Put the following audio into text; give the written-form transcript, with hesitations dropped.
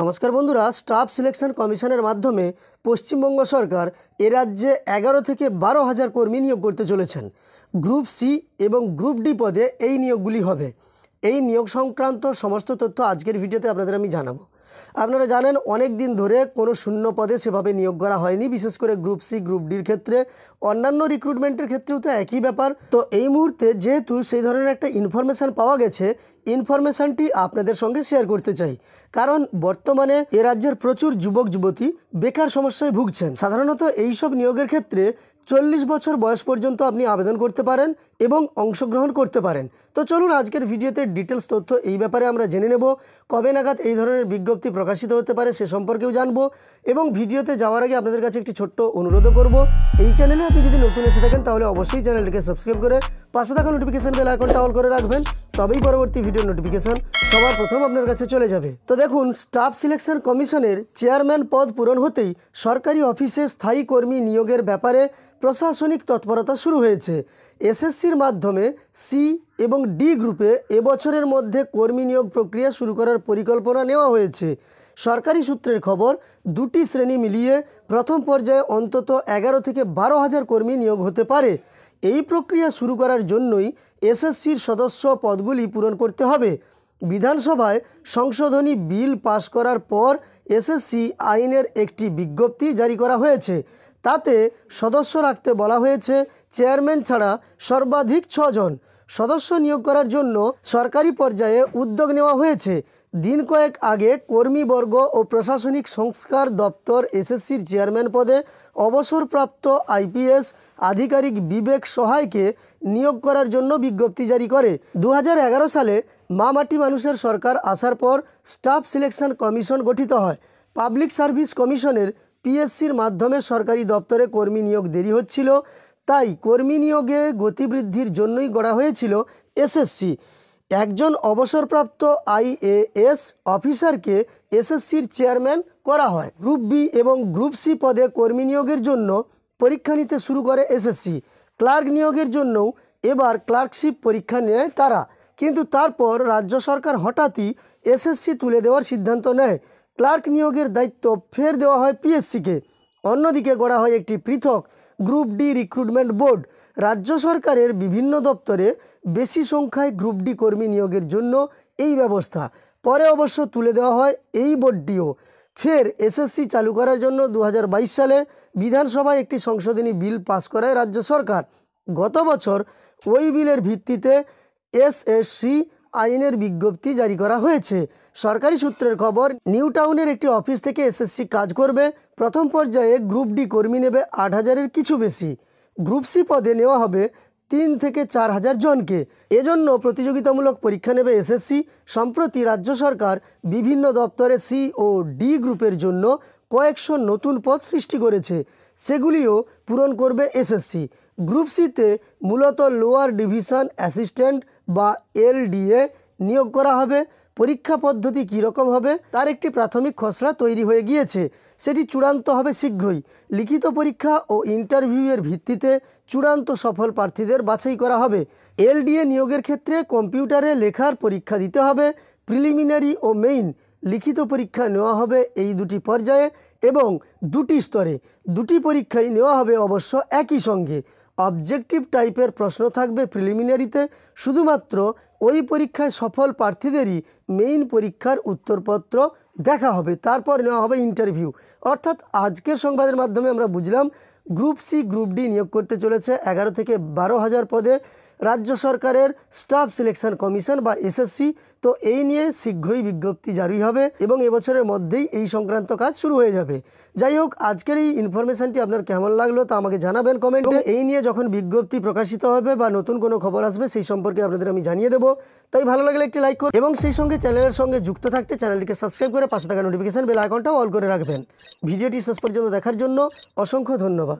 নমস্কার বন্ধুরা, staff selection কমিশনের মাধ্যমে পশ্চিমবঙ্গ সরকার এ রাজ্যে 11 থেকে 12,000 কর্মী নিয়োগ করতে চলেছেন। গ্রুপ সি এবং গ্রুপ ডি পদে এই নিয়োগগুলি হবে। এই নিয়োগ সংক্রান্ত সমস্ত তথ্য আজকের ভিডিওতে আপনাদের আমি জানাবো। আপনারা জানেন অনেক দিন ধরে কোনো শূন্য পদে সেভাবে নিয়োগ করা হয়নি, বিশেষ করে গ্রুপ সি গ্রুপ ডির ক্ষেত্রে। অন্যান্য রিক্রুটমেন্টের ক্ষেত্রেও তো একই ব্যাপার। তো এই মুহূর্তে যেহেতু সেই ধরনের একটা ইনফরমেশান পাওয়া গেছে, ইনফরমেশানটি আপনাদের সঙ্গে শেয়ার করতে চাই। কারণ বর্তমানে এ রাজ্যের প্রচুর যুবক যুবতী বেকার সমস্যায় ভুগছেন। সাধারণত এইসব নিয়োগের ক্ষেত্রে 40 বছর বয়স পর্যন্ত আপনি আবেদন করতে পারেন এবং অংশগ্রহণ করতে পারেন। তো চলুন আজকের ভিডিওতে ডিটেলস তথ্য এই ব্যাপারে আমরা জেনে নেব। কবে নাগাদ এই ধরনের বিজ্ঞপ্তি প্রকাশিত হতে পারে সে সম্পর্কেও জানবো। এবং ভিডিওতে যাওয়ার আগে আপনাদের কাছে একটি ছোট্ট অনুরোধও করব, এই চ্যানেলে আপনি যদি নতুন এসে থাকেন তাহলে অবশ্যই চ্যানেলটিকে সাবস্ক্রাইব করে পাশে থাকা নোটিফিকেশন বেল আইকনটা অল করে রাখবেন, তবেই পরবর্তী ভিডিওর নোটিফিকেশন সবার প্রথম আপনার কাছে চলে যাবে। তো দেখুন, স্টাফ সিলেকশন কমিশনের চেয়ারম্যান পদ পূরণ হতেই সরকারি অফিসে স্থায়ী কর্মী নিয়োগের ব্যাপারে প্রশাসনিক তৎপরতা শুরু হয়েছে। এসএসসির মাধ্যমে সি এবং ডি গ্রুপে এবছরের মধ্যে কর্মী নিয়োগ প্রক্রিয়া শুরু করার পরিকল্পনা নেওয়া হয়েছে। সরকারি সূত্রের খবর, দুটি শ্রেণী মিলিয়ে প্রথম পর্যায়ে অন্তত 11 থেকে 12,000 কর্মী নিয়োগ হতে পারে। এই প্রক্রিয়া শুরু করার জন্যই এসএসসির সদস্য পদগুলি পূরণ করতে হবে। বিধানসভায় সংশোধনী বিল পাশ করার পর এসএসসি আইনের একটি বিজ্ঞপ্তি জারি করা হয়েছে। তাতে সদস্য রাখতে বলা হয়েছে চেয়ারম্যান ছাড়া সর্বাধিক 6 জন। সদস্য নিয়োগ করার জন্য সরকারি পর্যায়ে উদ্যোগ নেওয়া হয়েছে। দিন কয়েক আগে কর্মীবর্গ ও প্রশাসনিক সংস্কার দপ্তর এসএসসির চেয়ারম্যান পদে অবসরপ্রাপ্ত আইপিএস আধিকারিক বিবেক সহায়কে নিয়োগ করার জন্য বিজ্ঞপ্তি জারি করে। 2011 সালে মা মাটি মানুষের সরকার আসার পর স্টাফ সিলেকশন কমিশন গঠিত হয়। পাবলিক সার্ভিস কমিশনের পিএসসির মাধ্যমে সরকারি দপ্তরে কর্মী নিয়োগ দেরি হচ্ছিল, তাই কর্মী নিয়োগে গতিবৃদ্ধির জন্যই গড়া হয়েছিল এসএসসি। একজন অবসরপ্রাপ্ত আইএএস অফিসারকে এসএসসির চেয়ারম্যান করা হয়। গ্রুপ বি এবং গ্রুপ সি পদে কর্মী নিয়োগের জন্য পরীক্ষা নিতে শুরু করে এসএসসি। ক্লার্ক নিয়োগের জন্যও এবার ক্লার্কশিপ পরীক্ষা নেয় তারা, কিন্তু তারপর রাজ্য সরকার হঠাৎই এসএসসি তুলে দেওয়ার সিদ্ধান্ত নেয়। ক্লার্ক নিয়োগের দায়িত্ব ফের দেওয়া হয় পিএসসিকে। অন্যদিকে গড়া হয় একটি পৃথক গ্রুপ ডি রিক্রুটমেন্ট বোর্ড। রাজ্য সরকারের বিভিন্ন দপ্তরে বেশি সংখ্যায় গ্রুপ ডি কর্মী নিয়োগের জন্য এই ব্যবস্থা। পরে অবশ্য তুলে দেওয়া হয় এই বোর্ডটিও। ফের এসএসসি চালু করার জন্য 2022 সালে বিধানসভায় একটি সংশোধনী বিল পাস করায় রাজ্য সরকার। গত বছর ওই বিলের ভিত্তিতে এসএসসি আইনের বিজ্ঞপ্তি জারি করা হয়েছে। সরকারি সূত্রের খবর, নিউ টাউনের একটি অফিস থেকে এসএসসি কাজ করবে। প্রথম পর্যায়ে গ্রুপ ডি কর্মী নেবে 8,000-এর কিছু বেশি। গ্রুপ সি পদে নেওয়া হবে 3 থেকে 4,000 জনকে। এজন্য প্রতিযোগিতামূলক পরীক্ষা নেবে এসএসসি। সম্প্রতি রাজ্য সরকার বিভিন্ন দপ্তরে সি ও ডি গ্রুপের জন্য কয়েকশো নতুন পদ সৃষ্টি করেছে, সেগুলিও পূরণ করবে এসএসসি। গ্রুপ সিতে মূলত লোয়ার ডিভিশন অ্যাসিস্ট্যান্ট বা এলডিএ নিয়োগ করা হবে। পরীক্ষা পদ্ধতি কীরকম হবে তার একটি প্রাথমিক খসড়া তৈরি হয়ে গিয়েছে, সেটি চূড়ান্ত হবে শীঘ্রই। লিখিত পরীক্ষা ও ইন্টারভিউয়ের ভিত্তিতে চূড়ান্ত সফল প্রার্থীদের বাছাই করা হবে। এলডিএ নিয়োগের ক্ষেত্রে কম্পিউটারে লেখার পরীক্ষা দিতে হবে। প্রিলিমিনারি ও মেইন লিখিত পরীক্ষা নেওয়া হবে এই দুটি পর্যায়ে এবং দুটি স্তরে। দুটি পরীক্ষাই নেওয়া হবে অবশ্য একই সঙ্গে। অবজেক্টিভ টাইপের প্রশ্ন থাকবে প্রিলিমিনারিতে। শুধুমাত্র ওই পরীক্ষায় সফল প্রার্থীদেরই মেইন পরীক্ষার উত্তরপত্র দেখা হবে, তারপর নেওয়া হবে ইন্টারভিউ। অর্থাৎ আজকের সংবাদের মাধ্যমে আমরা বুঝলাম গ্রুপ সি গ্রুপ ডি নিয়োগ করতে চলেছে 11 থেকে 12,000 পদে রাজ্য সরকারের স্টাফ সিলেকশন কমিশন বা এসএসসি। তো এই নিয়ে শীঘ্রই বিজ্ঞপ্তি জারি হবে এবং এবছরের মধ্যেই এই সংক্রান্ত কাজ শুরু হয়ে যাবে। যাই হোক, আজকের এই ইনফরমেশনটি আপনার কেমন লাগলো তা আমাকে জানাবেন কমেন্টে। এই নিয়ে যখন বিজ্ঞপ্তি প্রকাশিত হবে বা নতুন কোনো খবর আসবে সেই সম্পর্কে আপনাদের আমি জানিয়ে দেবো। তাই ভালো লাগলে একটি লাইক করুন এবং সেই সঙ্গে চ্যানেলের সঙ্গে যুক্ত থাকতে চ্যানেলটিকে সাবস্ক্রাইব করে পাশে থাকা নোটিফিকেশন বেল আইকনটাও অল করে রাখবেন। ভিডিওটি শেষ পর্যন্ত দেখার জন্য অসংখ্য ধন্যবাদ।